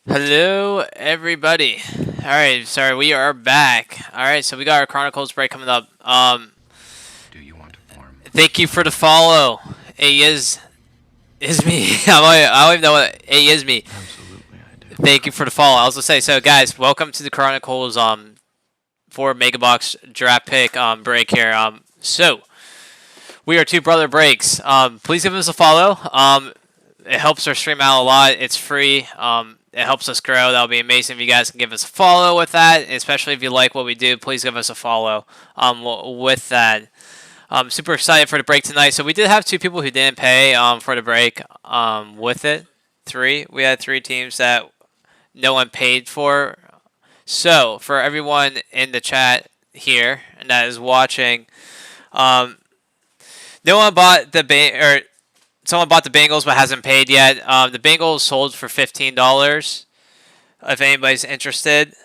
Hello, everybody. All right, sorry, we are back. All right, so we got our Chronicles break coming up. Do you want to form? Thank you for the follow. A is me. I don't even know what A is me. Absolutely, I do. Thank you for the follow. I was gonna say, so guys, welcome to the Chronicles for Megabox draft pick break here. So we are two brother breaks. Please give us a follow. It helps our stream out a lot. It's free. It helps us grow. That would be amazing if you guys can give us a follow with that, especially if you like what we do. Please give us a follow with that. I'm super excited for the break tonight. So we did have two people who didn't pay for the break with it. Three. We had three teams that no one paid for. So for everyone in the chat here and that is watching, um, no one bought the or someone bought the Bengals but hasn't paid yet. The Bengals sold for $15. If anybody's interested,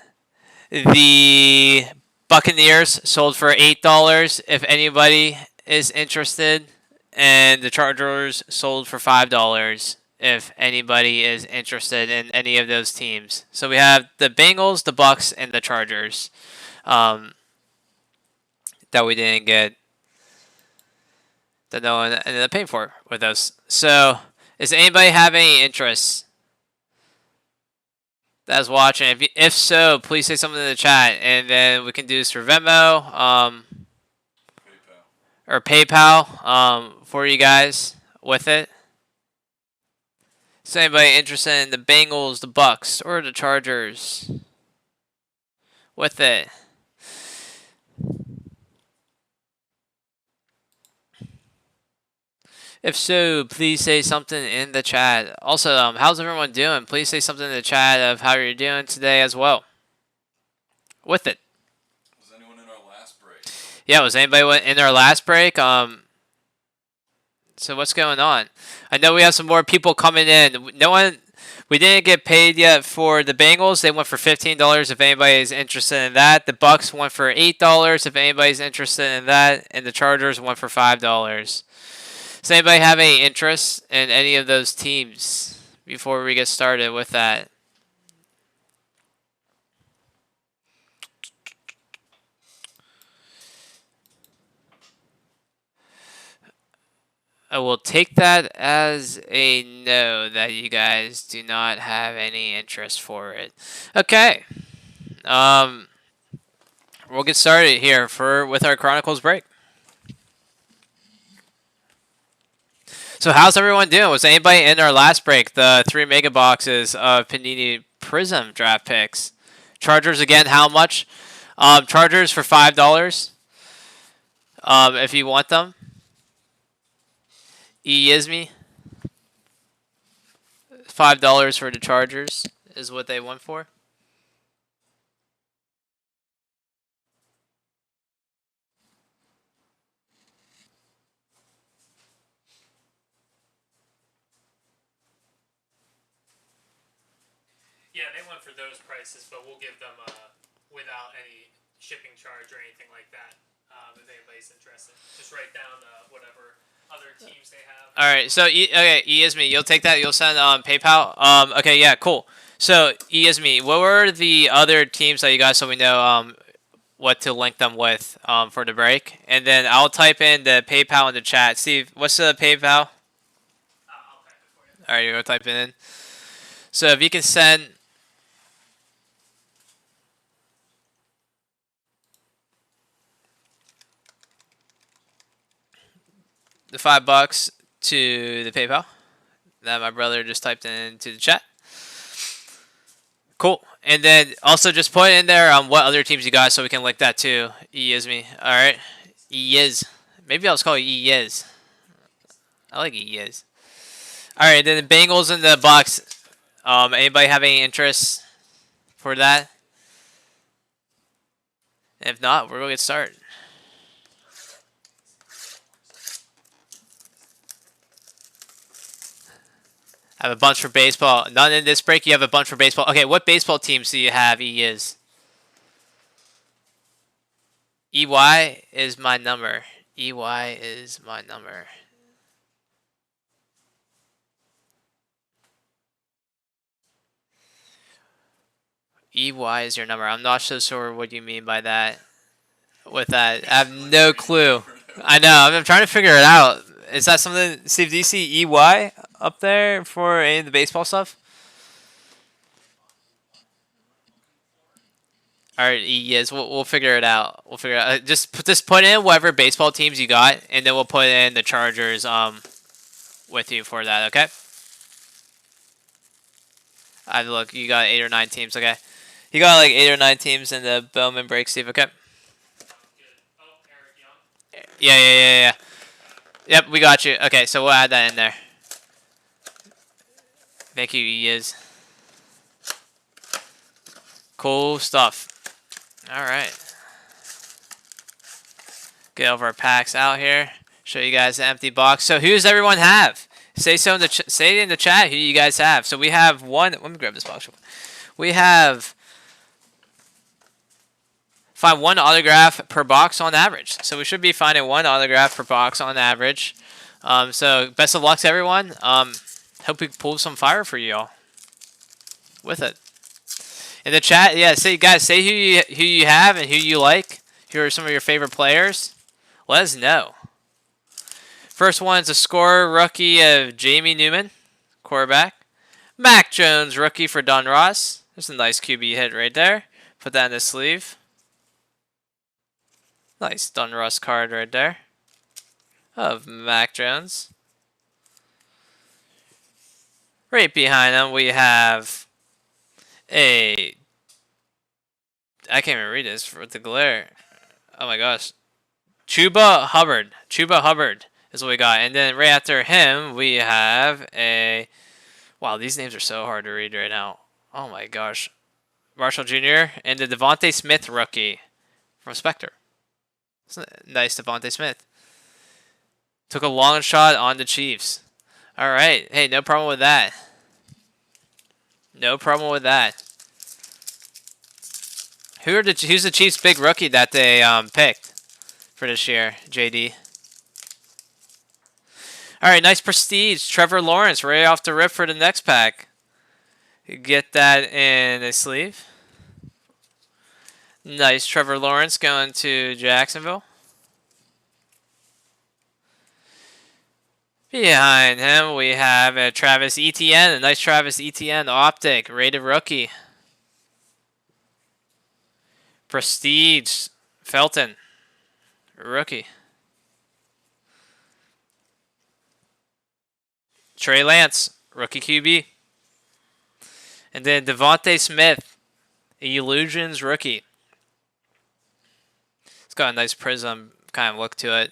the Buccaneers sold for $8. If anybody is interested, and the Chargers sold for $5. If anybody is interested in any of those teams, so we have the Bengals, the Bucks, and the Chargers um, that we didn't get, that no one ended up paying for with us. So, does anybody have any interest that's watching? If so, please say something in the chat, and then we can do this for Venmo or PayPal for you guys with it. Is anybody interested in the Bengals, the Bucks, or the Chargers with it? If so, please say something in the chat. Also, how's everyone doing? Please say something in the chat of how you're doing today as well. With it. Was anyone in our last break? Yeah, was anybody in our last break? So what's going on? I know we have some more people coming in. No one, we didn't get paid yet for the Bengals. They went for $15. If anybody's interested in that, the Bucks went for $8. If anybody's interested in that, and the Chargers went for $5. Does anybody have any interest in any of those teams before we get started with that? I will take that as a no that you guys do not have any interest for it. Okay. Um, we'll get started here with our Chronicles break. So how's everyone doing? Was anybody in our last break? The 3 mega boxes of Panini Prism draft picks. Chargers again. How much? Chargers for $5. If you want them. Yizmi. $5 for the Chargers is what they went for. Yeah, they went for those prices, but we'll give them without any shipping charge or anything like that. If anybody's interested, just write down whatever other teams they have. All right, so okay, Yizmi, you'll take that. You'll send PayPal. Okay, yeah, cool. So Yizmi, what were the other teams that you got so we know what to link them with for the break? And then I'll type in the PayPal in the chat. Steve, what's the PayPal? I'll type it for you. All right, you're gonna type it in. So if you can send the $5 to the PayPal that my brother just typed into the chat. Cool. And then also just put in there what other teams you got so we can link that too. Yizmi. All right. Yiz. Maybe I'll just call you Yiz. I like Yiz. All right. Then the Bengals and the Bucks. Anybody have any interest for that? If not, we're gonna get started. I have a bunch for baseball. None in this break. You have a bunch for baseball. Okay, what baseball teams do you have? Yiz. EY is my number. EY is my number. EY is your number. I'm not so sure what you mean by that. With that, I have no clue. I know. I'm trying to figure it out. Is that something, Steve? Do you see EY up there for any of the baseball stuff? All right, yes, we'll figure it out. We'll figure it out. Just put in whatever baseball teams you got, and then we'll put in the Chargers with you for that. Okay. I look. You got 8 or 9 teams. Okay. You got like 8 or 9 teams in the Bowman break, Steve. Okay. Yeah. Yep, we got you. Okay, so we'll add that in there. Thank you, Iaz. Cool stuff. All right. Get over our packs out here. Show you guys the empty box. So who does everyone have? Say so in the say in the chat who you guys have. So we have one. Let me grab this box. We have find one autograph per box on average. So we should be finding one autograph per box on average. So best of luck to everyone. Hope we pull some fire for y'all with it. In the chat, yeah, say guys, say who you have and who you like. Who are some of your favorite players? Let us know. First one is a scorer rookie of Jamie Newman, quarterback. Mac Jones, rookie for Don Ross. There's a nice QB hit right there. Put that in the sleeve. Nice Don Ross card right there of Mac Jones. Right behind him, we have a... I can't even read this with the glare. Oh my gosh. Chuba Hubbard. Chuba Hubbard is what we got. And then right after him, we have a... Wow, these names are so hard to read right now. Oh my gosh. Marshall Jr. and the Devontae Smith rookie from Spectre. It's a nice Devontae Smith. Took a long shot on the Chiefs. All right. Hey, no problem with that. No problem with that. Who's the Chiefs' big rookie that they picked for this year, JD? All right, nice prestige. Trevor Lawrence right off the rip for the next pack. You get that in a sleeve. Nice Trevor Lawrence going to Jacksonville. Behind him, we have a Travis Etienne. A nice Travis Etienne optic, rated rookie. Prestige, Felton, rookie. Trey Lance, rookie QB. And then Devontae Smith, Illusions rookie. It's got a nice prism kind of look to it.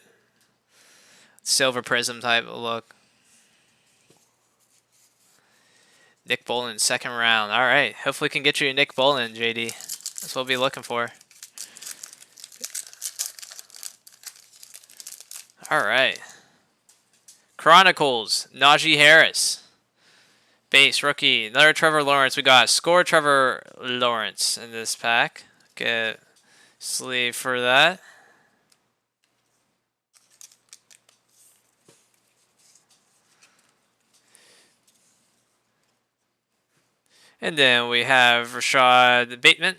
Silver prism type of look. Nick Bolin, second round. All right. Hopefully we can get you a Nick Bolin, JD. That's what we'll be looking for. All right. Chronicles, Najee Harris. Base, rookie. Another Trevor Lawrence. We got score Trevor Lawrence in this pack. Get sleeve for that. And then we have Rashad Bateman,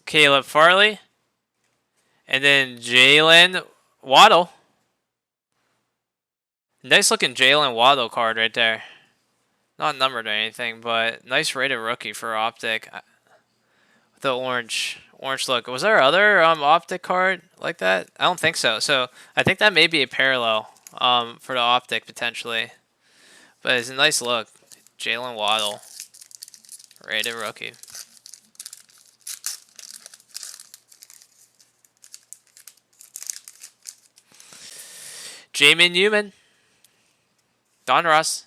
Caleb Farley, and then Jalen Waddle. Nice looking Jalen Waddle card right there. Not numbered or anything, but nice rated rookie for optic. With the orange look. Was there other optic card like that? I don't think so. So I think that may be a parallel for the optic potentially. But it's a nice look. Jalen Waddle, rated rookie. Jamie Newman, Don Ross,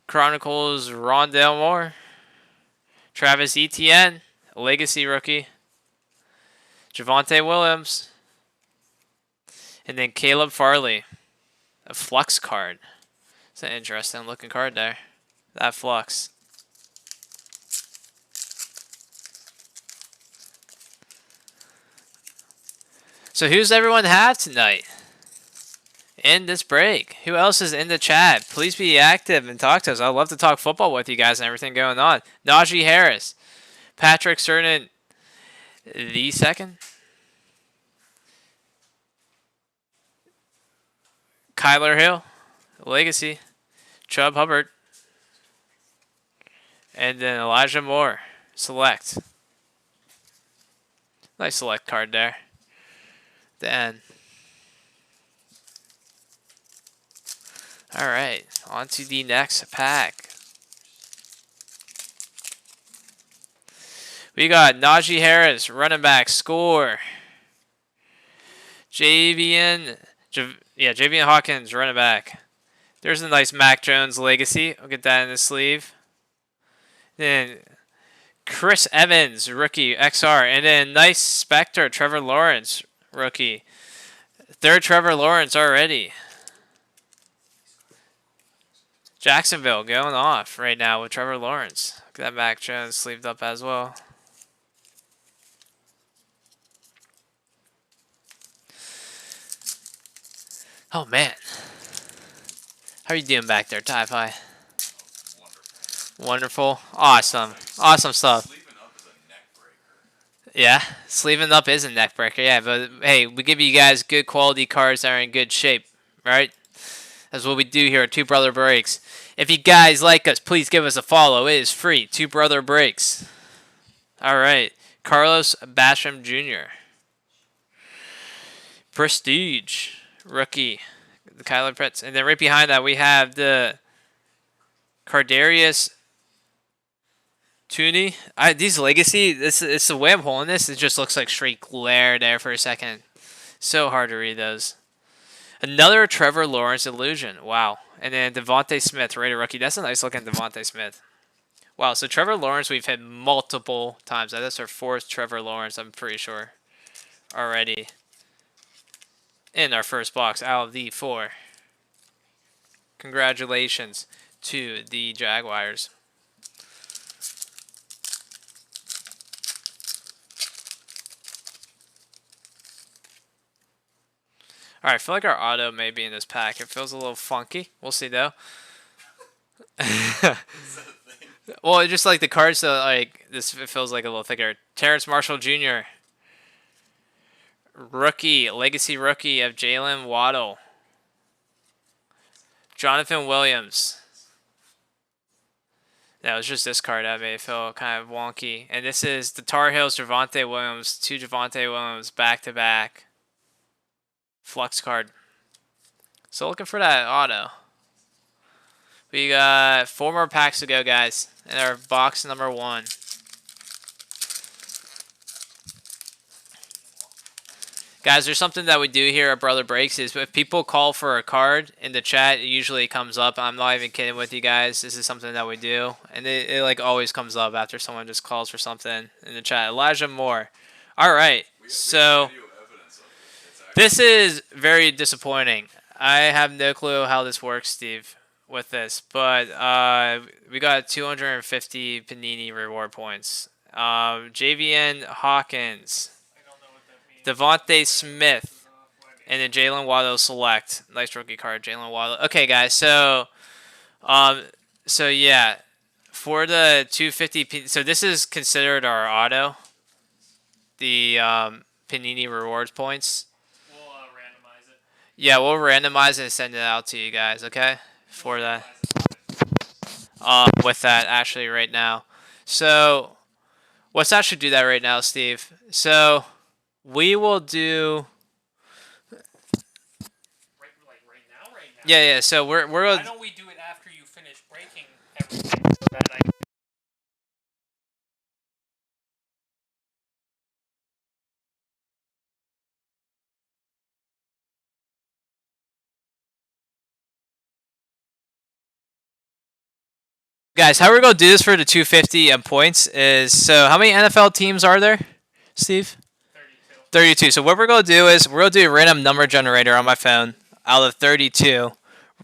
Chronicles Rondale Moore, Travis Etienne, legacy rookie, Javonte Williams, and then Caleb Farley, a flux card. It's an interesting looking card there. That flux. So who's everyone have tonight? in this break? Who else is in the chat? Please be active and talk to us. I'd love to talk football with you guys and everything going on. Najee Harris, Patrick Cernan, the second, Kyler Hill, Legacy, Chubb Hubbard, and then Elijah Moore, select. Nice select card there. Then, all right, on to the next pack. We got Najee Harris, running back, score. Javian Hawkins, running back. There's a nice Mac Jones legacy. I'll get that in the sleeve. Then Chris Evans, rookie, XR. And then nice Spectre, Trevor Lawrence, rookie. Third Trevor Lawrence already. Jacksonville going off right now with Trevor Lawrence. Look at that Mac Jones sleeved up as well. Oh, man. How are you doing back there, Ty Pie? Wonderful. Awesome. Awesome stuff. Sleeving up is a neck breaker. Yeah, sleeving up is a neck breaker. Yeah, but hey, we give you guys good quality cards that are in good shape, right? That's what we do here at Two Brother Breaks. If you guys like us, please give us a follow. It is free. Two Brother Breaks. All right. Carlos Basham Jr. Prestige. Rookie. The Kyler Pitts. And then right behind that, we have the Cardarius Tooney. These Legacy, it's the way I'm holding this. It just looks like straight glare there for a second. So hard to read those. Another Trevor Lawrence illusion. Wow. And then Devontae Smith, rated rookie. That's a nice looking Devontae Smith. Wow, so Trevor Lawrence we've hit multiple times. That's our fourth Trevor Lawrence, I'm pretty sure, already in our first box out of the 4. Congratulations to the Jaguars. All right, I feel like our auto may be in this pack. It feels a little funky. We'll see, though. Well, it's just like the cards, like this, it feels like a little thicker. Terrence Marshall Jr. Rookie, legacy rookie of Jalen Waddle. Jonathan Williams. That was just this card that made it feel kind of wonky. And this is the Tar Heels Javonte Williams. 2 Javonte Williams back to back. Flux card. So looking for that auto. We got 4 more packs to go, guys, in our box number 1. Guys, there's something that we do here at Brother Breaks is if people call for a card in the chat, it usually comes up. I'm not even kidding with you guys. This is something that we do. And it like always comes up after someone just calls for something in the chat. Elijah Moore. All right. So this is very disappointing. I have no clue how this works, Steve, with this. But we got 250 Panini reward points. JVN Hawkins. Devontae Smith, and then Jalen Waddle select. Nice rookie card, Jalen Waddle. Okay, guys, so yeah, for the 250, so this is considered our auto, the Panini rewards points. We'll randomize it. Yeah, we'll randomize it and send it out to you guys, okay? For that, with that actually right now. So let's actually do that right now, Steve. So we will do. Right now. Yeah. So we're. Why don't we do it after you finish breaking everything? So that I... Guys, how we're gonna do this for the 250 points is so. How many NFL teams are there, Steve? 32. So what we're going to do is we're going to do a random number generator on my phone out of 32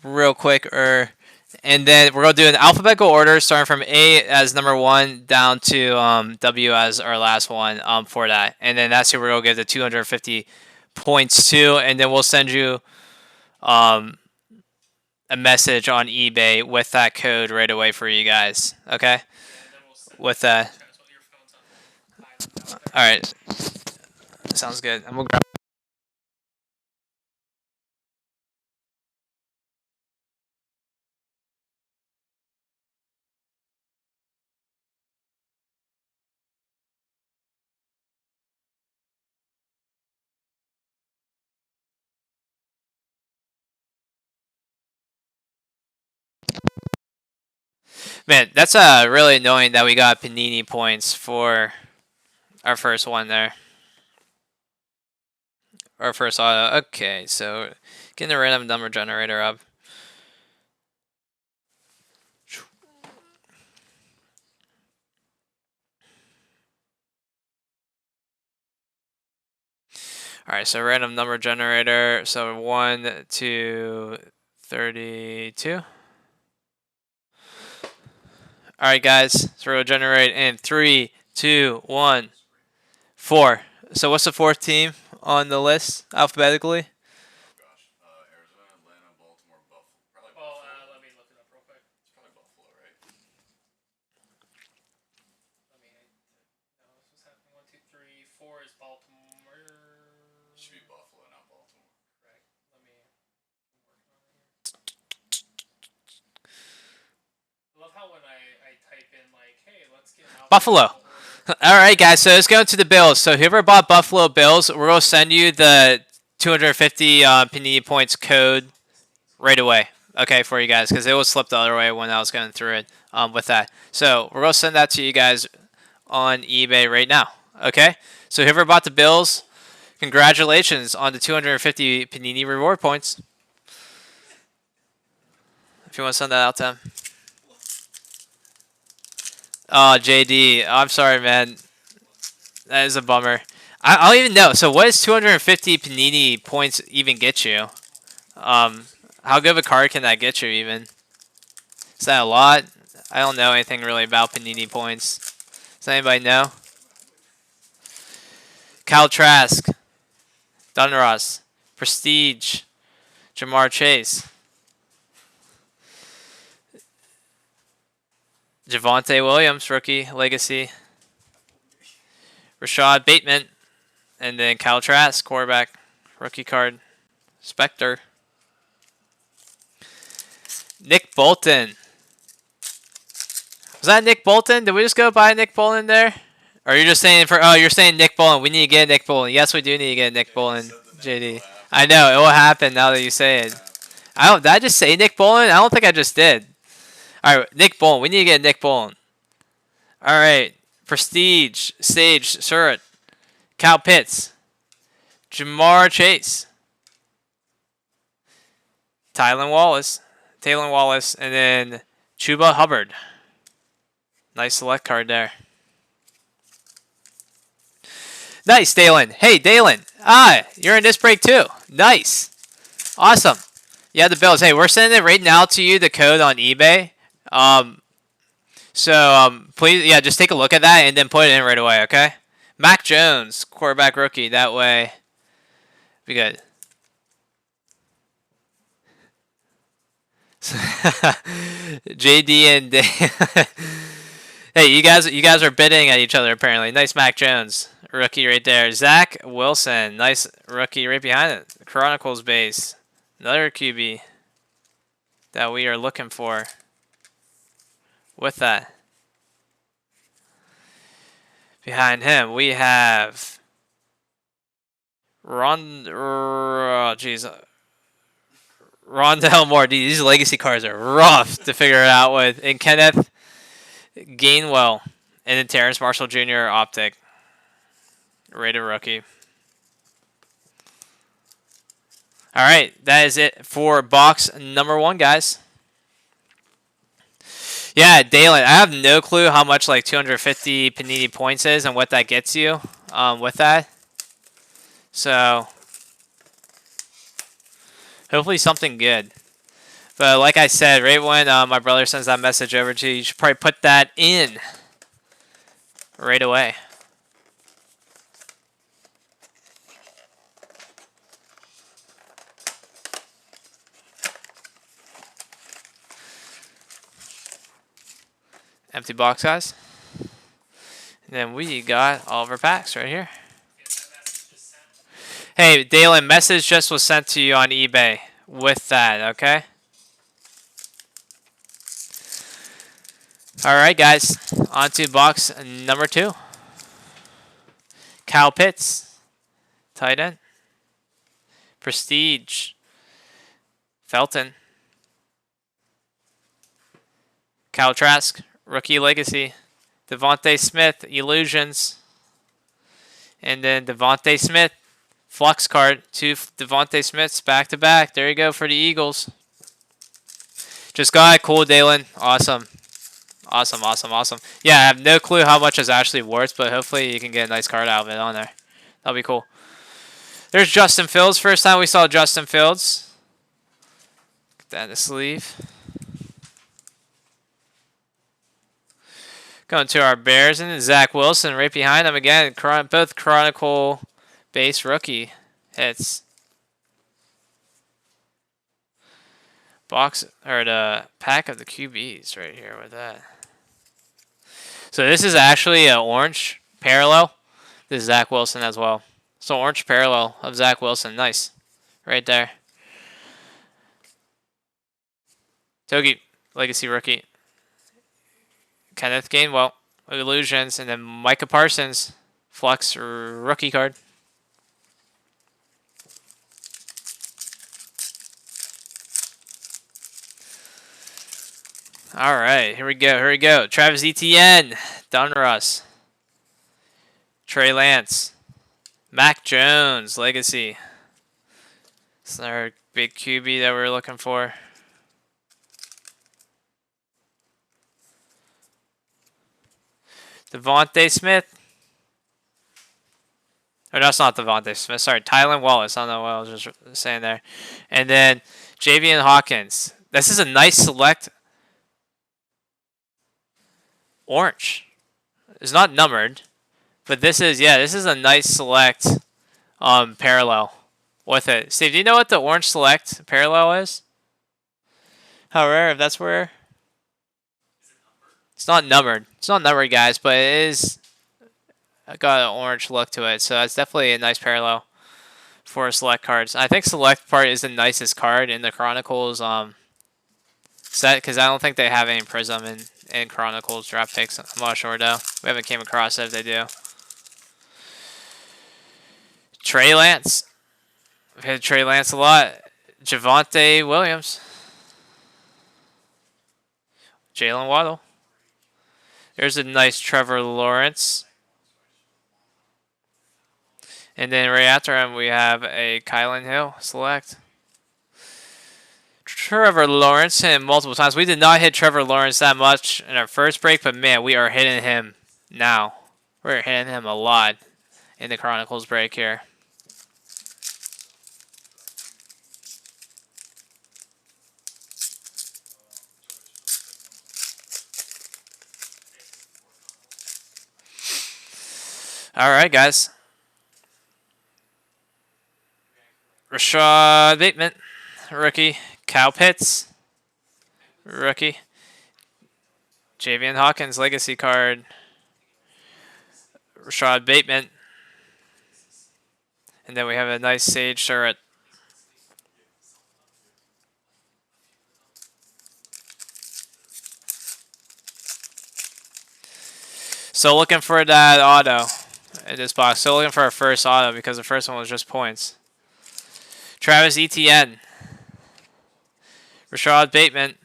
real quick. And then we're going to do an alphabetical order starting from A as number 1 down to W as our last one for that. And then that's who we're going to give the 250 points to. And then we'll send you um, a message on eBay with that code right away for you guys. Okay. And then we'll send With that. chats while your phone's on. All right. Sounds good. I'm gonna grab. Man, that's really annoying that we got Panini points for our first one there. Our first auto. Okay, so getting a random number generator up. All right, so random number generator. So 1 to 32. All right, guys. So we'll generate in 3, 2, 1, 4. So what's the fourth team on the list alphabetically? Gosh. Arizona, Atlanta, Baltimore, Buffalo. Probably Well, Buffalo. let me look it up real quick. It's probably Buffalo, right? Let me. No, this was happening. 1, 2, 3, 4 is Baltimore. It should be Buffalo, not Baltimore. Correct. Let me. I'm working on it here. I love how when I type in like, hey, let's get an Buffalo. alphabetical order. All right, guys. So let's go to the Bills. So whoever bought Buffalo Bills, we're gonna send you the 250 Panini points code right away. Okay, for you guys, because it was slipped the other way when I was going through it with that. So we're gonna send that to you guys on eBay right now. Okay. So whoever bought the Bills, congratulations on the 250 Panini reward points. If you want to send that out to him. Oh, JD, I'm sorry, man. That is a bummer. I don't even know. So what does 250 Panini points even get you? How good of a card can that get you even? Is that a lot? I don't know anything really about Panini points. Does anybody know? Cal Trask, Dunross, Prestige, Jamar Chase, Javonte Williams, rookie, legacy, Rashad Bateman, and then Cal Trask, quarterback, rookie card, Spectre, Nick Bolton. Was that Nick Bolton? Did we just go buy Nick Bolton there? Or are you just saying for? Oh, you're saying Nick Bolton. We need to get Nick Bolton. Yes, we do need to get Nick Bolton. JD. I know it will happen now that you say it. I don't. Did I just say Nick Bolton? I don't think I just did. All right, Nick Bolton. We need to get Nick Bolton. All right, Prestige, Sage, Surratt, Cal Pitts, Jamar Chase, Taylor Wallace, and then Chuba Hubbard. Nice select card there. Nice, Dalen. Hey, Dalen. You're in this break too. Nice. Awesome. Yeah, the Bills. Hey, we're sending it right now to you, the code on eBay. Please, yeah, just take a look at that and then put it in right away, okay? Mac Jones, quarterback rookie. That way, be good. JD and hey, you guys are bidding at each other apparently. Nice Mac Jones, rookie right there. Zach Wilson, nice rookie right behind it. Chronicles base, another QB that we are looking for. With that, behind him we have Rondell Moore. These legacy cards are rough to figure it out with. And Kenneth Gainwell, and then Terrence Marshall Jr. optic, rated rookie. All right, that is it for box number 1, guys. Yeah, Dalen, I have no clue how much like 250 Panini points is and what that gets you with that. So hopefully something good. But like I said, right when my brother sends that message over to you, you should probably put that in right away. Empty box, guys. And then we got all of our packs right here. Hey, Dalen, message just was sent to you on eBay with that, okay? All right, guys. On to box number 2. Kyle Pitts, tight end. Prestige, Felton. Kyle Trask, rookie legacy. Devontae Smith, illusions. And then Devontae Smith, flux card. 2 Devontae Smiths back to back. There you go for the Eagles. Just got it. Cool, Dalen. Awesome. Awesome, awesome, awesome. Yeah, I have no clue how much it's actually worth, but hopefully you can get a nice card out of it on there. That'll be cool. There's Justin Fields. First time we saw Justin Fields. Get that in the sleeve. Going to our Bears and Zach Wilson right behind them again. Both Chronicle base rookie hits. Box or the pack of the QBs right here with that. So this is actually an orange parallel. This is Zach Wilson as well. So orange parallel of Zach Wilson. Nice. Right there. Togi, legacy rookie. Kenneth Gainwell, illusions, and then Micah Parsons, flux rookie card. All right, here we go. Here we go. Travis Etienne, Donruss, Trey Lance, Mac Jones, legacy. This is our big QB that we're looking for. Devontae Smith. Or that's not Devontae Smith. Sorry, Tylan Wallace. I don't know what I was just saying there. And then Javian Hawkins. This is a nice select orange. It's not numbered, but this is a nice select parallel with it. Steve, do you know what the orange select parallel is? How rare, if that's rare. It's not numbered. It's not numbered, guys, but it is got an orange look to it, so that's definitely a nice parallel for select cards. I think select part is the nicest card in the Chronicles set, because I don't think they have any Prism in Chronicles draft picks. I'm not sure, though. We haven't came across it if they do. Trey Lance. We've hit Trey Lance a lot. Javonte Williams. Jalen Waddle. There's a nice Trevor Lawrence. And then right after him, we have a Kylan Hill select. Trevor Lawrence hit him multiple times. We did not hit Trevor Lawrence that much in our first break, but man, we are hitting him now. We're hitting him a lot in the Chronicles break here. All right, guys. Rashad Bateman, rookie. Kyle Pitts, rookie. Javian Hawkins, legacy card. Rashad Bateman. And then we have a nice Sage Surratt. So looking for that auto in this box. So looking for our first auto because the first one was just points. Travis Etienne. Rashad Bateman.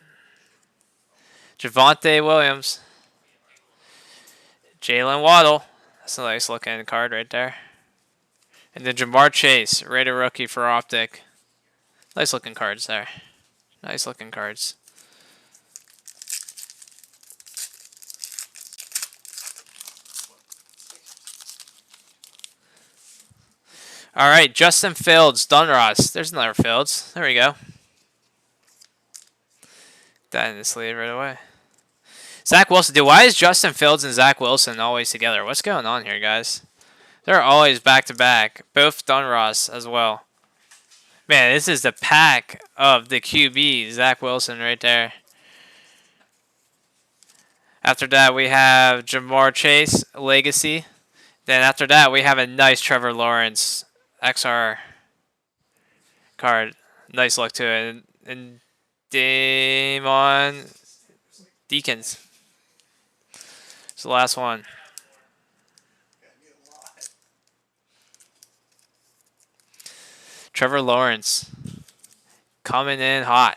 Javonte Williams. Jalen Waddle. That's a nice looking card right there. And then Jamar Chase, rated rookie for Optic. Nice looking cards there. Nice looking cards. All right, Justin Fields, Donruss. There's another Fields. There we go. That in the sleeve right away. Zach Wilson. Dude, why is Justin Fields and Zach Wilson always together? What's going on here, guys? They're always back-to-back. Both Donruss as well. Man, this is the pack of the QB. Zach Wilson right there. After that, we have Jamar Chase, Legacy. Then after that, we have a nice Trevor Lawrence XR card. Nice look to it. And Damon Deacons. It's the last one. Trevor Lawrence coming in hot.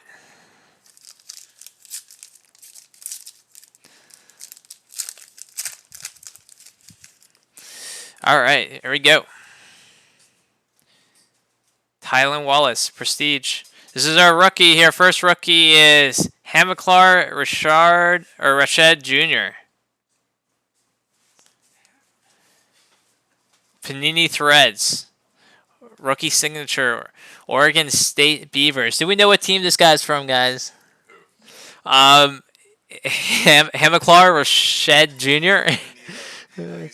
All right, here we go. Tylan Wallace, Prestige. This is our rookie here. First rookie is Hamilcar Rashad Jr. Panini Threads. Rookie signature. Oregon State Beavers. Do we know what team this guy's from, guys? Hamilcar Rashad Jr. Hamil.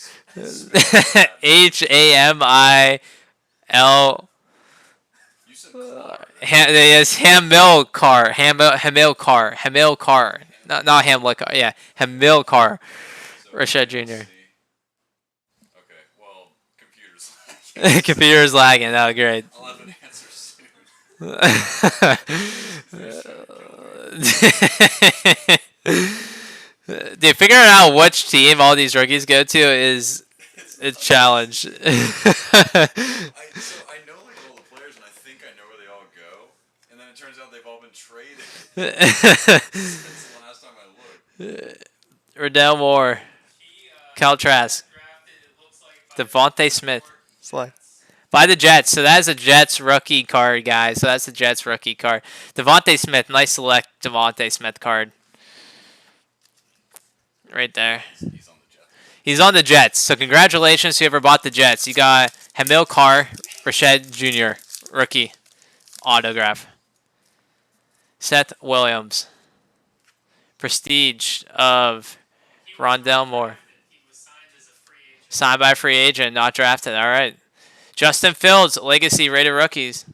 Yes, Hamilcar. Hamilcar. Not Hamilcar. Yeah, Hamilcar. Rashad Jr. Okay, well, computer's Computer's lagging. Oh, great. I'll have an answer soon. Dude, figuring out which team all these rookies go to is a challenge. So I know like all the players, and I think I know where they all go, and then it turns out they've all been traded since the last time I looked. Riddell Moore, Cal Trask, Devontae Smith. By the Jets. So that's a Jets rookie card, guys. So that's the Jets rookie card. Devontae Smith. Nice select Devontae Smith card. Right there. He's on the Jets. So congratulations to whoever bought the Jets. You got Hamilcar Rashad Jr. Rookie autograph. Seth Williams. Prestige of Rondell Moore. Signed by a free agent, not drafted. All right. Justin Fields, Legacy rated rookies.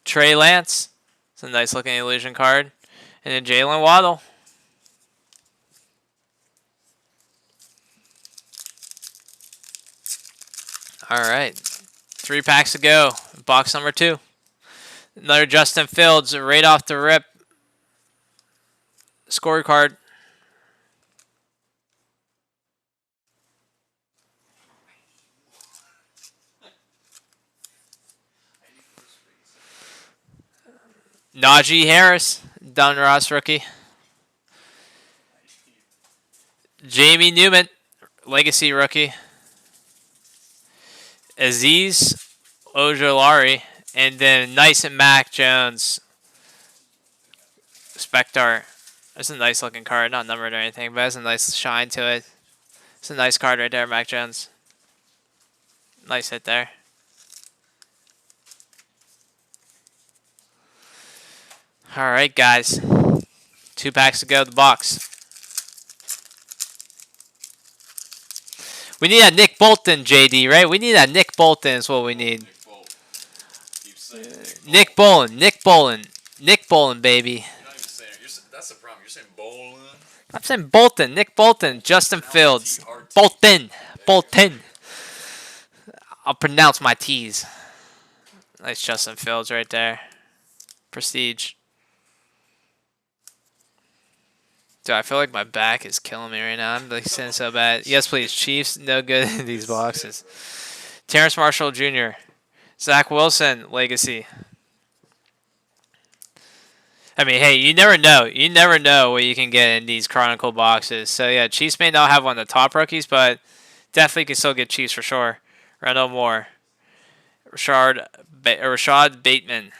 Trey Lance. It's a nice looking illusion card. And then Jalen Waddle. All right. 3 packs to go. Box number 2. Another Justin Fields right off the rip. Scorecard. Najee Harris, Don Ross rookie. Jamie Newman, Legacy rookie. Aziz Ojolari, and then nice and Mac Jones. Spectre. That's a nice looking card, not numbered or anything, but has a nice shine to it. It's a nice card right there, Mac Jones. Nice hit there. All right, guys. 2 packs to go. The box. We need that Nick Bolton, JD, right? We need that Nick Bolton is what we need. Nick Bolton. Nick Bolton. Nick Bolton, baby. You're not even saying it. That's the problem. You're saying Bolin. I'm saying Bolton. Nick Bolton. Justin Fields. Bolton. Bolton. I'll pronounce my T's. Nice Justin Fields right there. Prestige. Dude, I feel like my back is killing me right now. I'm like sitting so bad. Yes, please. Chiefs, no good in these boxes. Terrence Marshall Jr. Zach Wilson, Legacy. I mean, hey, you never know. You never know what you can get in these Chronicle boxes. So, yeah, Chiefs may not have one of the top rookies, but definitely can still get Chiefs for sure. Randall Moore. Rashad Bateman.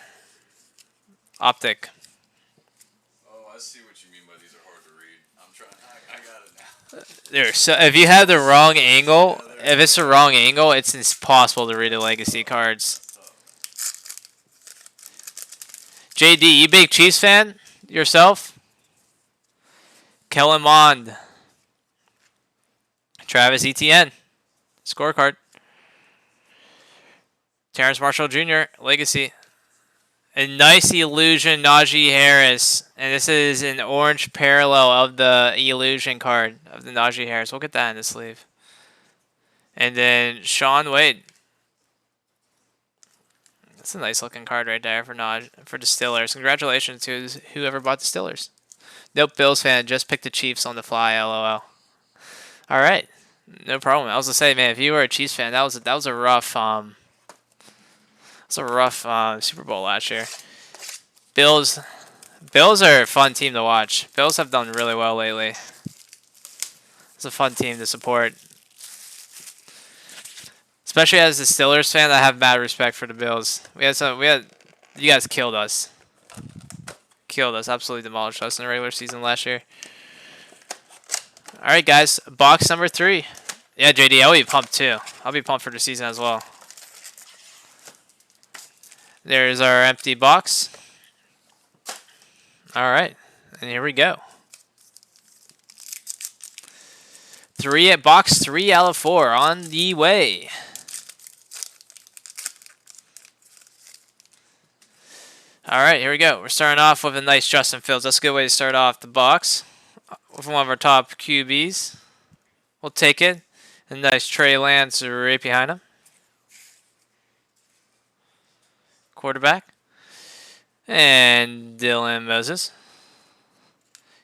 Optic. I see what you mean by these are hard to read. I'm trying. I got it now. There. So if you have the wrong angle, if it's the wrong angle, it's impossible to read the Legacy cards. JD, you big Chiefs fan yourself? Kellen Mond. Travis Etienne. Scorecard. Terrence Marshall Jr. Legacy. A nice illusion, Najee Harris. And this is an orange parallel of the illusion card of the Najee Harris. We'll get that in the sleeve. And then Sean Wade. That's a nice looking card right there for for the Steelers. Congratulations to whoever bought the Steelers. Nope, Bills fan. Just picked the Chiefs on the fly. LOL. All right, no problem. I was gonna say, man, if you were a Chiefs fan, that was a rough Super Bowl last year. Bills are a fun team to watch. Bills have done really well lately. It's a fun team to support. Especially as a Steelers fan, I have mad respect for the Bills. You guys killed us. Absolutely demolished us in the regular season last year. All right, guys, box number 3. Yeah, JD, I'll be pumped too. I'll be pumped for the season as well. There's our empty box. All right, and here we go. Box 3 out of 4 on the way. All right, here we go. We're starting off with a nice Justin Fields. That's a good way to start off the box with one of our top QBs. We'll take it. A nice Trey Lance right behind him. Quarterback. And Dylan Moses.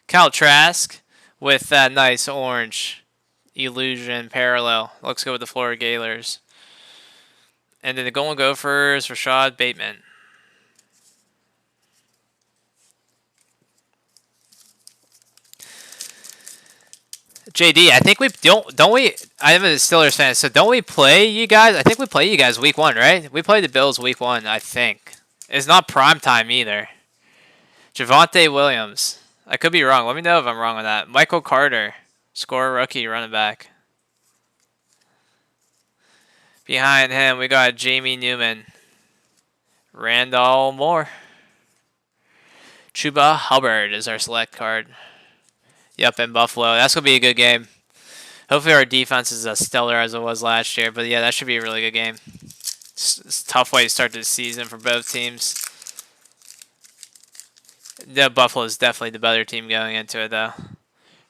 Kyle Trask with that nice orange illusion parallel. Looks good with the Florida Gators. And then the Golden Gophers, Rashad Bateman. JD, I think we don't we? I'm a Steelers fan, so don't we play you guys? I think we play you guys week 1, right? We play the Bills week 1, I think. It's not prime time either. Javonte Williams. I could be wrong. Let me know if I'm wrong on that. Michael Carter, score rookie running back. Behind him, we got Jamie Newman. Randall Moore. Chuba Hubbard is our select card. Yep, in Buffalo. That's going to be a good game. Hopefully our defense is as stellar as it was last year. But yeah, that should be a really good game. It's a tough way to start the season for both teams. The Buffalo is definitely the better team going into it, though.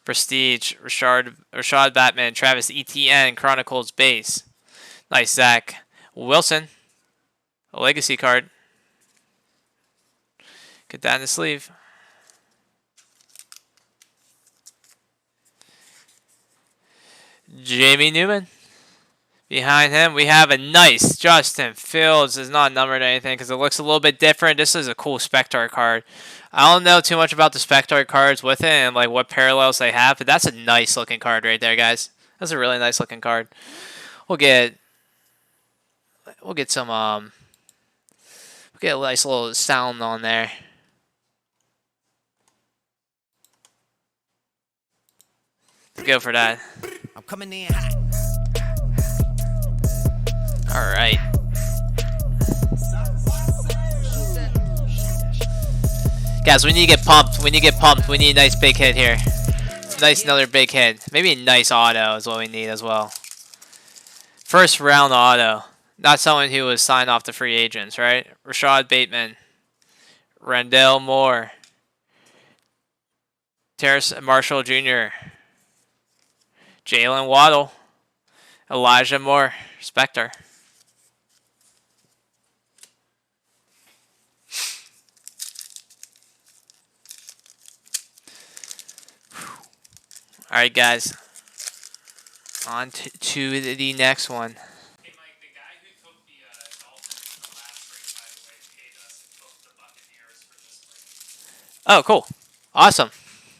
Prestige, Rashad Batman, Travis Etienne, Chronicles base. Nice, Zach Wilson. A legacy card. Get that in the sleeve. Jamie Newman. Behind him, we have a nice Justin Fields. Is not numbered or anything because it looks a little bit different. This is a cool Spectre card. I don't know too much about the Spectre cards with it and like what parallels they have, but that's a nice looking card right there, guys. That's a really nice looking card. We'll get some we'll get a nice little sound on there. Go for that. I'm coming in hot. All right. Guys, we need to get pumped. We need a nice big hit here. Nice another big hit. Maybe a nice auto is what we need as well. First round auto. Not someone who was signed off the free agents, right? Rashad Bateman. Randall Moore. Terrace Marshall Jr. Jalen Waddle. Elijah Moore. Spectre. All right, guys. On to the next one. Hey, Mike, the guy who took the Dolphins in the last break, by the way, paid us and took the Buccaneers for this break. Oh, cool. Awesome.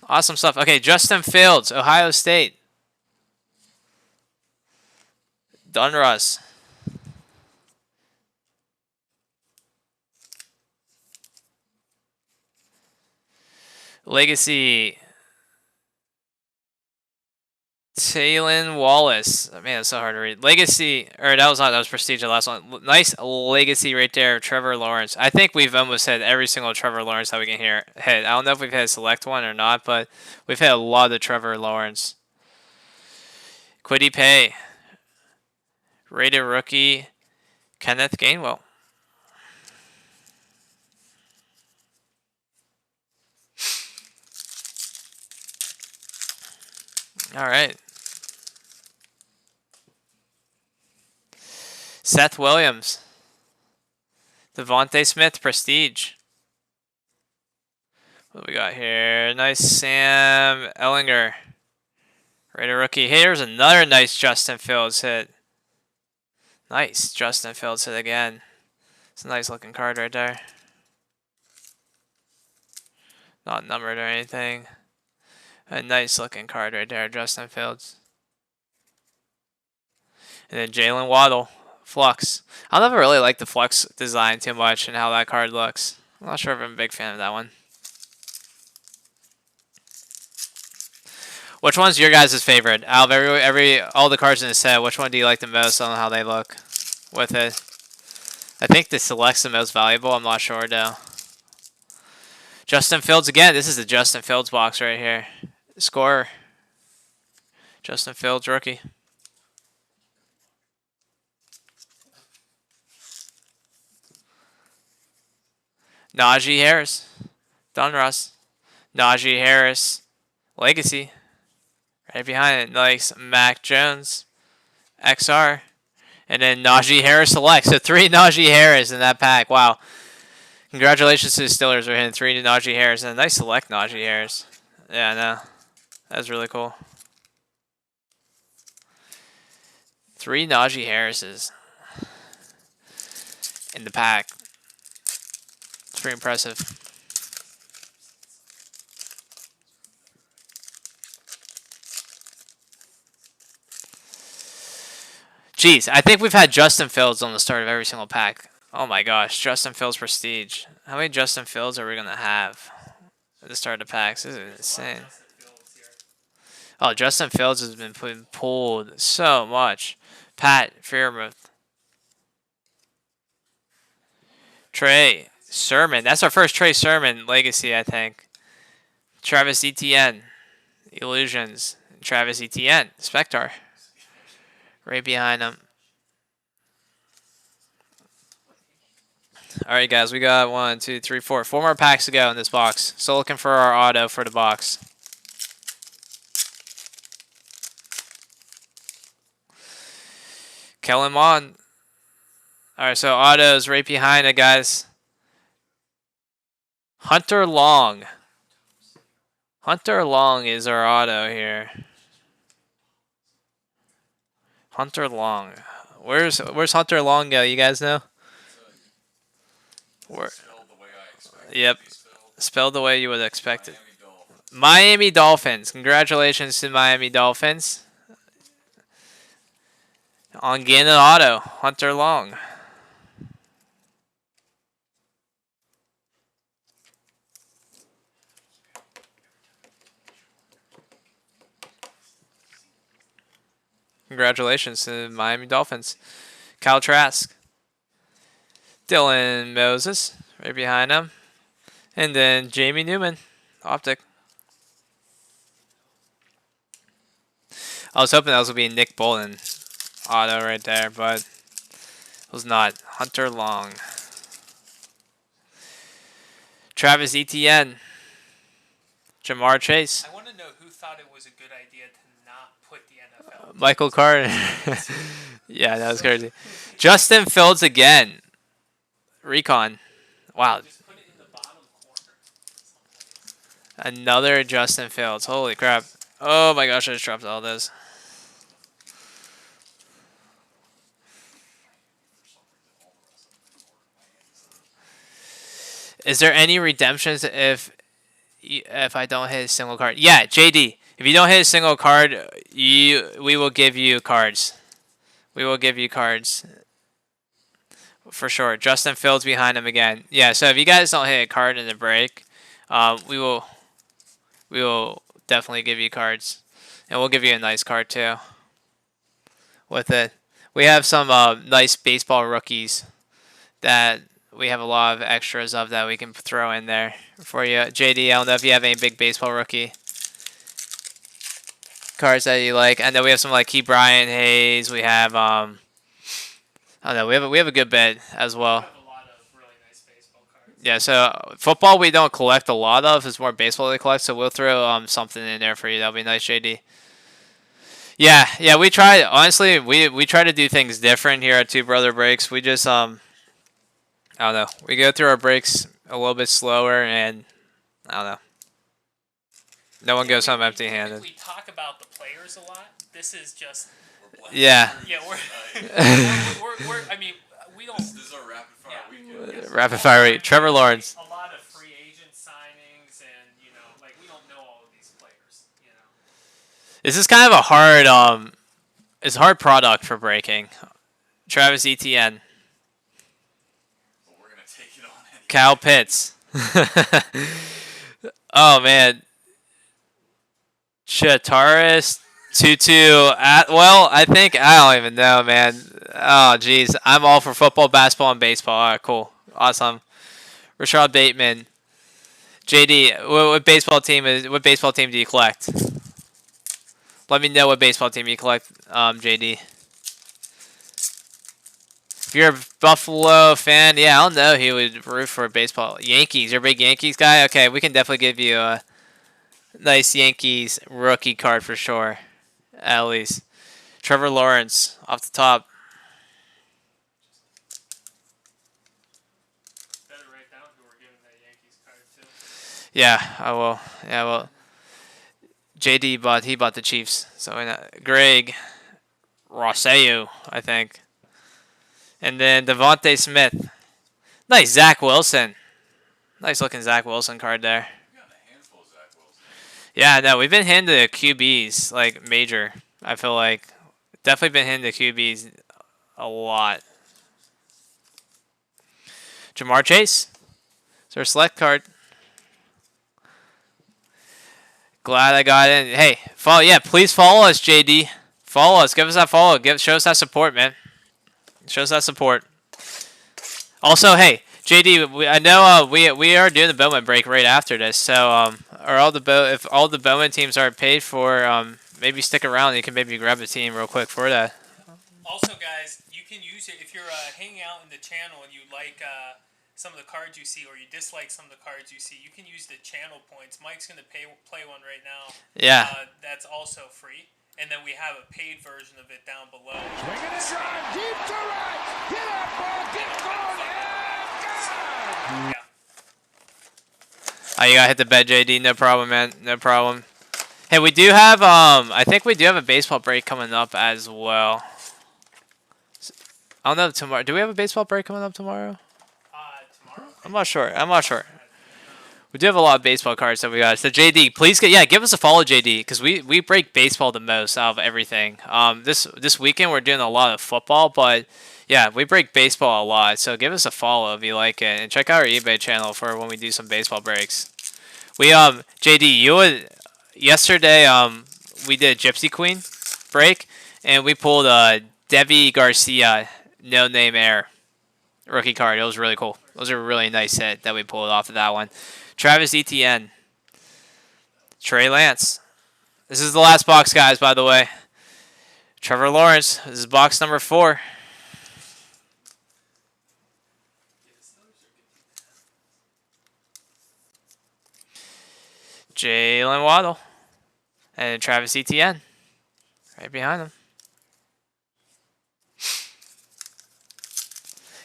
Awesome stuff. Okay, Justin Fields, Ohio State. Dunruss. Legacy. Taylon Wallace. Man, it's so hard to read. Legacy, or that was Prestige, the last one. Nice legacy right there, Trevor Lawrence. I think we've almost hit every single Trevor Lawrence that we can hit. I don't know if we've hit a select one or not, but we've hit a lot of Trevor Lawrence. Quiddy Pay. Rated rookie, Kenneth Gainwell. All right. Seth Williams. Devontae Smith, Prestige. What do we got here? Nice Sam Ellinger. Right, a rookie. Here's another nice Justin Fields hit. Nice Justin Fields hit again. It's a nice looking card right there. Not numbered or anything. A nice looking card right there, Justin Fields. And then Jalen Waddle, Flux. I never really liked the Flux design too much and how that card looks. I'm not sure if I'm a big fan of that one. Which one's your guys' favorite? Out of all the cards in the set, which one do you like the most on how they look with it? I think the Select's the most valuable. I'm not sure though. Justin Fields again. This is the Justin Fields box right here. Scorer. Justin Fields, rookie. Najee Harris. Dunruss. Najee Harris. Legacy. Right behind it, nice Mac Jones, XR, and then Najee Harris Select. So 3 Najee Harris in that pack. Wow. Congratulations to the Steelers for hitting 3 Najee Harris and a nice Select Najee Harris. Yeah, I know. That's really cool. 3 Najee Harrises in the pack. It's pretty impressive. Jeez, I think we've had Justin Fields on the start of every single pack. Oh my gosh, Justin Fields Prestige. How many Justin Fields are we going to have at the start of the packs? This is insane. Oh, Justin Fields has been pulled so much. Pat Freiermuth. Trey Sermon. That's our first Trey Sermon legacy, I think. Travis Etienne. Illusions. Travis Etienne. Spectre. Right behind him. All right, guys, we got 1, 2, 3, 4 more packs to go in this box. Still looking for our auto for the box. Kellen Mond. All right, so auto's right behind it, guys. Hunter Long. Hunter Long is our auto here. Hunter Long. Where's Hunter Long go? You guys know? Where? Yep. Spelled the way you would expect it. Miami Dolphins. Congratulations to Miami Dolphins. On getting an auto. Hunter Long. Congratulations to the Miami Dolphins. Kyle Trask. Dylan Moses, right behind him. And then Jamie Newman, Optic. I was hoping that was going to be Nick Bolton auto right there, but it was not. Hunter Long. Travis Etienne. Jamar Chase. I want to know who thought it was a good idea to not put the NFL. Michael Carter. Yeah, that was crazy. Justin Fields again. Recon. Wow. Just put it in the bottom corner. Another Justin Fields. Holy crap. Oh my gosh, I just dropped all this. Is there any redemptions if I don't hit a single card? Yeah, JD. If you don't hit a single card, we will give you cards. We will give you cards. For sure. Justin Fields behind him again. Yeah, so if you guys don't hit a card in the break, we will definitely give you cards. And we'll give you a nice card too with it. We have some nice baseball rookies that we have a lot of extras of that we can throw in there for you. JD, I don't know if you have any big baseball rookie cards that you like. And then we have some like Key Bryant, Hayes. We have I don't know. We have a good bit as well. We have a lot of really nice baseball cards. Yeah. So football we don't collect a lot of. It's more baseball we collect. So we'll throw something in there for you. That'll be nice, JD. Yeah. We try. Honestly, we try to do things different here at Two Brother Breaks. We just I don't know. We go through our breaks a little bit slower, and I don't know. No one goes home empty-handed. We talk about the players a lot. This is just We're blasting Yeah. through yeah. this tonight. We're I mean, we don't. This is our rapid fire Yeah. weekend. Rapid fire rate. Trevor Lawrence. A lot of free agent signings, and like we don't know all of these players. This is kind of a hard it's a hard product for breaking. Travis Etienne. But we're gonna take it on anyway. Kyle Pitts. Oh man. Chataris Tutu. Well, I don't even know, man. Oh jeez, I'm all for football, basketball, and baseball. All right, cool, awesome. Rashad Bateman. JD, what baseball team do you collect? Let me know what baseball team you collect, JD. If you're a Buffalo fan, yeah, I don't know. He would root for baseball. Yankees, you're a big Yankees guy? Okay, we can definitely give you a nice Yankees rookie card for sure. At least. Trevor Lawrence, off the top. Better write down who we're giving that Yankees card to. Yeah, I will. Yeah, well. JD bought the Chiefs. So Greg Rosseo, I think. And then Devontae Smith. Nice Zach Wilson. Nice looking Zach Wilson card there. We got a handful of Zach Wilson. Yeah, no, we've been hitting the QBs like major. I feel like definitely been hitting the QBs a lot. Jamar Chase. It's our select card. Glad I got in. Hey, follow. Yeah, please follow us, JD. Follow us. Give us that follow. Show us that support, man. Show us that support. Also, hey, JD, I know we are doing the Bowman break right after this. So are if all the Bowman teams are paid for, maybe stick around. You can maybe grab a team real quick for that. Also, guys, you can use it if you're hanging out in the channel and you like some of the cards you see, or you dislike some of the cards you see. You can use the channel points. Mike's gonna play one right now. Yeah. That's also free. And then we have a paid version of it down below. Swinging a drive deep to right. Get that ball, get going, and Oh, you gotta hit the bed, JD. No problem, man. No problem. Hey, we do have I think we do have a baseball break coming up as well. I don't know tomorrow. Do we have a baseball break coming up tomorrow? Tomorrow? I'm not sure. We do have a lot of baseball cards that we got. So JD, please give us a follow, JD, because we break baseball the most out of everything. This weekend we're doing a lot of football, but yeah, we break baseball a lot. So give us a follow if you like it, and check out our eBay channel for when we do some baseball breaks. We JD, yesterday we did a Gypsy Queen break, and we pulled Debbie Garcia No Name Air rookie card. It was really cool. It was a really nice hit that we pulled off of that one. Travis Etienne. Trey Lance. This is the last box, guys, by the way. Trevor Lawrence. This is box number 4. Jalen Waddle. And Travis Etienne. Right behind him.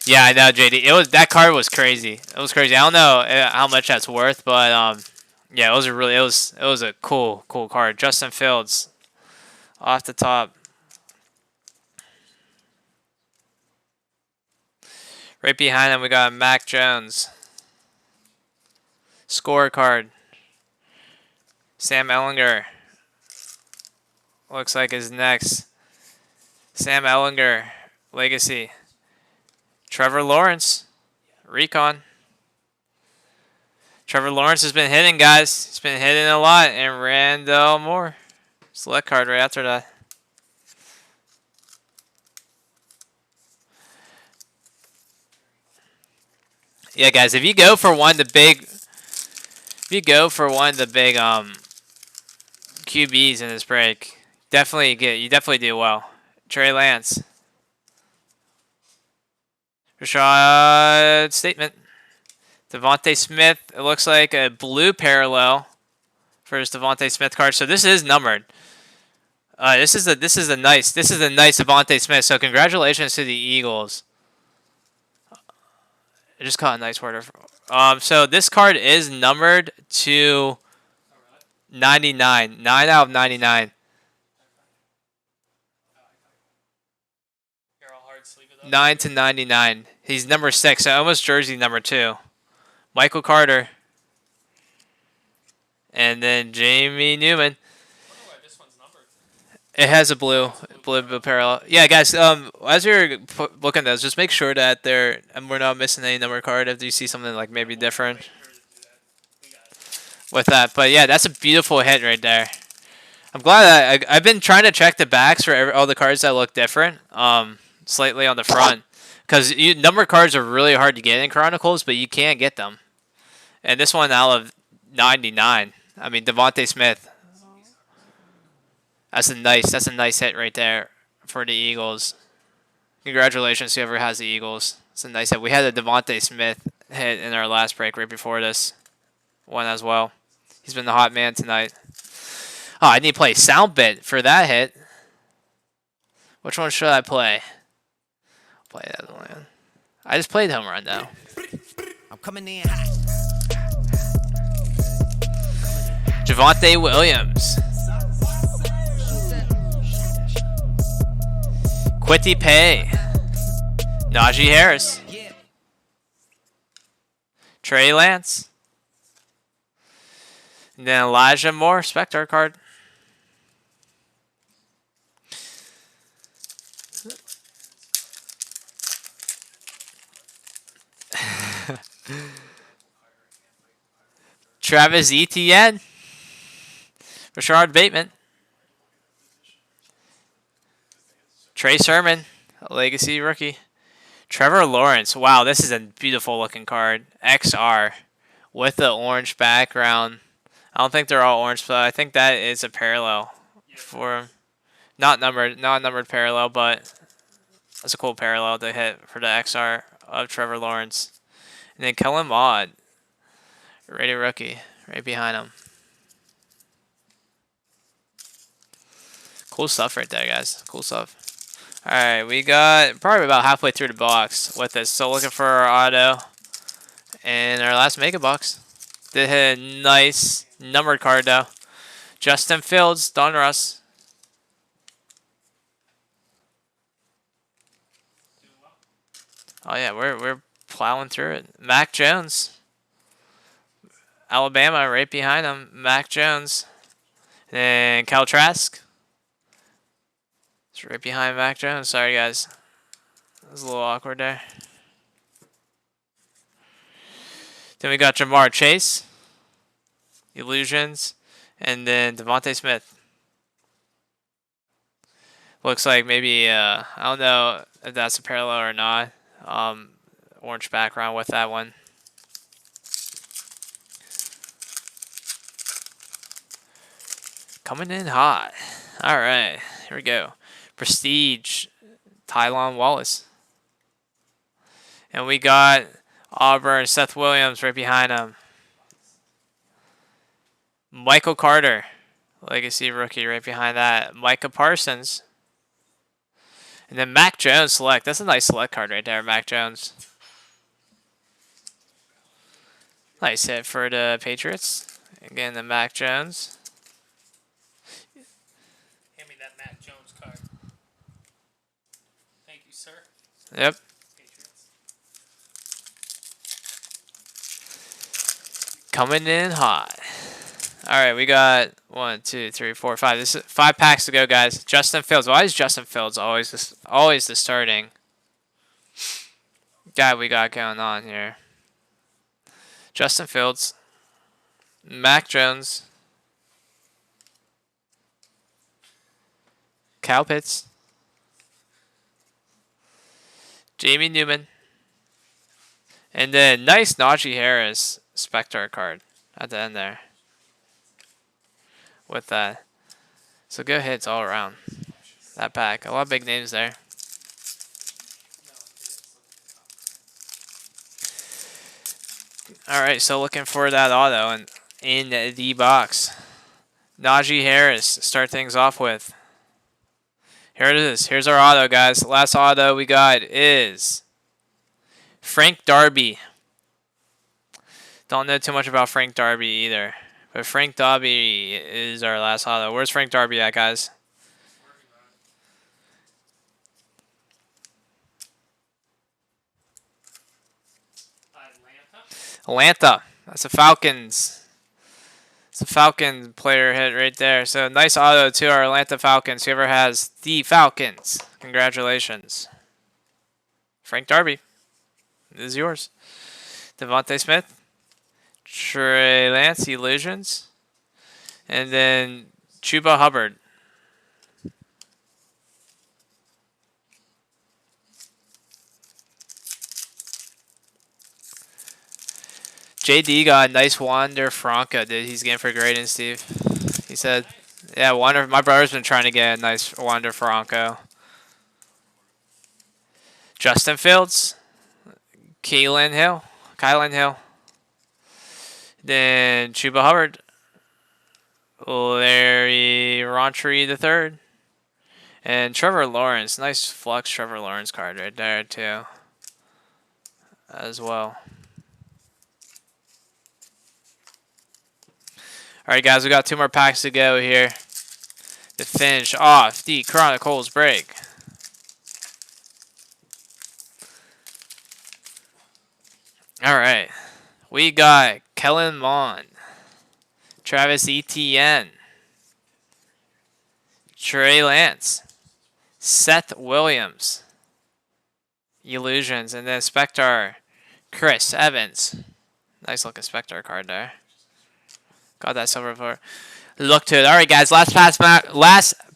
Yeah, I know, JD. That card was crazy. It was crazy. I don't know how much that's worth, but yeah, it was a cool card. Justin Fields, off the top. Right behind him, we got Mac Jones. Scorecard. Sam Ellinger. Looks like is next. Sam Ellinger, Legacy. Trevor Lawrence, Recon. Trevor Lawrence has been hitting, guys. He's been hitting a lot. And Randall Moore. Select card right after that. Yeah, guys, if you go for one of the big QBs in this break, you definitely do well. Trey Lance. Rashad Statement. Devontae Smith. It looks like a blue parallel for his Devontae Smith card. So this is numbered. This is a nice Devontae Smith. So congratulations to the Eagles. I just caught a nice order. So this card is numbered to 99. 9 out of 99. Here, I'll hard sleeve it up. 9 to 99. He's number 6. So almost jersey number 2. Michael Carter. And then Jamie Newman. I wonder why this one's numbered. It has a blue parallel. Yeah, guys. As you're looking at those, just make sure that we're not missing any number card. If you see something like maybe different Make sure to do that. We got it. with that, but yeah, that's a beautiful hit right there. I'm glad I've been trying to check the backs for all the cards that look different, slightly on the front, because number cards are really hard to get in Chronicles, but you can get them. And this one out of 99. I mean, Devontae Smith. That's a nice hit right there for the Eagles. Congratulations, whoever has the Eagles. It's a nice hit. We had a Devontae Smith hit in our last break right before this one as well. He's been the hot man tonight. Oh, I need to play sound bit for that hit. Which one should I play? Play that one. I just played home run though. I'm coming in hot. Javonte Williams. Quitty Pay. Najee Harris. Yeah. Trey Lance. And then Elijah Moore, Spectre card. Travis Etienne. Rashard Bateman. Trey Sermon, a legacy rookie. Trevor Lawrence. Wow, this is a beautiful looking card. XR with the orange background. I don't think they're all orange, but I think that is a parallel for him. Not numbered parallel, but that's a cool parallel to hit for the XR of Trevor Lawrence. And then Kellen Mond, rated rookie, right behind him. Cool stuff right there, guys. Cool stuff. All right, we got probably about halfway through the box with this. So looking for our auto and our last mega box. Did hit a nice numbered card though. Justin Fields, Don Russ. Oh yeah, we're plowing through it. Mac Jones, Alabama, right behind him. Mac Jones, and Cal Trask. It's right behind Mac Jones. Sorry, guys. That was a little awkward there. Then we got Jamar Chase, Illusions, and then Devontae Smith. Looks like maybe, I don't know if that's a parallel or not. Orange background with that one. Coming in hot. All right, here we go. Prestige, Tylon Wallace. And we got Auburn, Seth Williams right behind him. Michael Carter, legacy rookie right behind that. Micah Parsons. And then Mac Jones select. That's a nice select card right there, Mac Jones. Nice hit for the Patriots. Again, the Mac Jones. Hand me that Mac Jones card. Thank you, sir. Yep. Patriots. Coming in hot. All right, we got 1, 2, 3, 4, 5. This is 5 packs to go, guys. Justin Fields. Why is Justin Fields always the starting guy we got going on here? Justin Fields, Mac Jones, Kyle Pitts, Jamie Newman, and then nice Najee Harris Spectre card at the end there. With that. So good hits all around that pack. A lot of big names there. All right, so looking for that auto and in the box. Najee Harris, start things off with. Here it is. Here's our auto, guys. Last auto we got is Frank Darby. Don't know too much about Frank Darby either. But Frank Darby is our last auto. Where's Frank Darby at, guys? Atlanta. That's a Falcons. It's a Falcon player hit right there. So nice auto to our Atlanta Falcons. Whoever has the Falcons, congratulations. Frank Darby, this is yours. Devontae Smith, Trey Lance, Illusions, and then Chuba Hubbard. JD got a nice Wander Franco, dude. He's getting for grading, Steve. He said, yeah, Wander. My brother's been trying to get a nice Wander Franco. Justin Fields, Kylan Hill. Then Chuba Hubbard, Larry Rountree III, and Trevor Lawrence. Nice flex Trevor Lawrence card right there, too, as well. All right, guys, we got 2 more packs to go here to finish off the Chronicles break. All right, we got Kellen Mond, Travis Etienne, Trey Lance, Seth Williams, Illusions, and then Spectre, Chris Evans. Nice looking Spectre card there. Got that silver for. Look to it. All right, guys. Last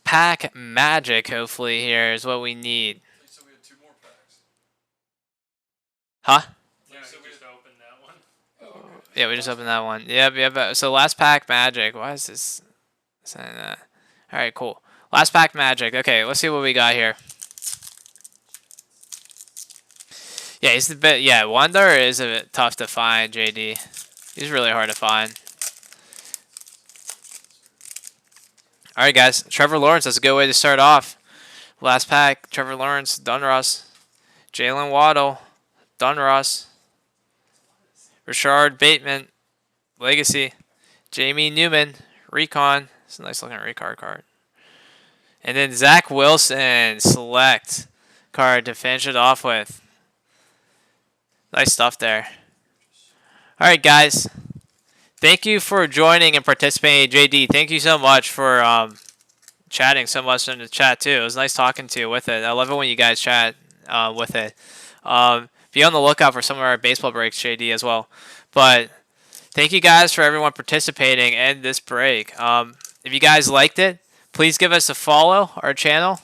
pack magic. Hopefully, here is what we need. So we had 2 more packs. Huh? Yeah, so we just opened that one. Oh, okay. Yeah, we just opened that one. Yep. So last pack magic. Why is this saying that? All right, cool. Last pack magic. Okay, let's see what we got here. Yeah, he's a bit. Yeah, Wonder is a bit tough to find. JD, he's really hard to find. All right, guys. Trevor Lawrence, that's a good way to start off. Last pack, Trevor Lawrence, Dunross, Jalen Waddle, Dunross, Rashard Bateman, Legacy, Jamie Newman, Recon. It's a nice looking Recon card. And then Zach Wilson, select card to finish it off with. Nice stuff there. All right, guys. Thank you for joining and participating, JD. Thank you so much for chatting so much in the chat, too. It was nice talking to you with it. I love it when you guys chat with it. Be on the lookout for some of our baseball breaks, JD, as well. But thank you guys for everyone participating in this break. If you guys liked it, please give us a follow, our channel.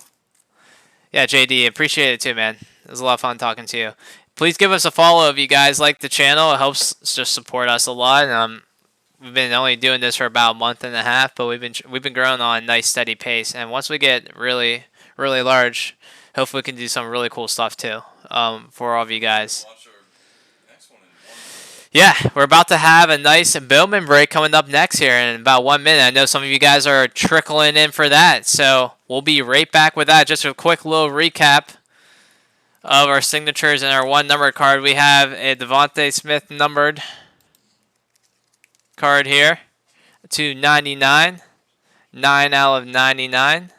Yeah, JD, appreciate it, too, man. It was a lot of fun talking to you. Please give us a follow if you guys like the channel. It helps just support us a lot. We've been only doing this for about a month and a half, but we've been growing on a nice steady pace. And once we get really large, hopefully we can do some really cool stuff too for all of you guys. Watch our next one in 1 minute. Yeah, we're about to have a nice Bowman break coming up next here in about 1 minute. I know some of you guys are trickling in for that, so we'll be right back with that. Just a quick little recap of our signatures and our 1 numbered card. We have a Devontae Smith numbered card here to 99, 9 out of 99.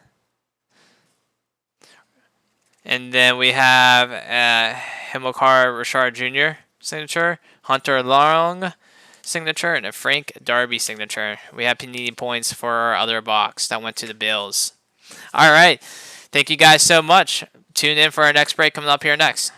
And then we have Himmelkar Rashard Jr. signature, Hunter Long signature, and a Frank Darby signature. We have Panini points for our other box that went to the Bills. All right. Thank you guys so much. Tune in for our next break coming up here next.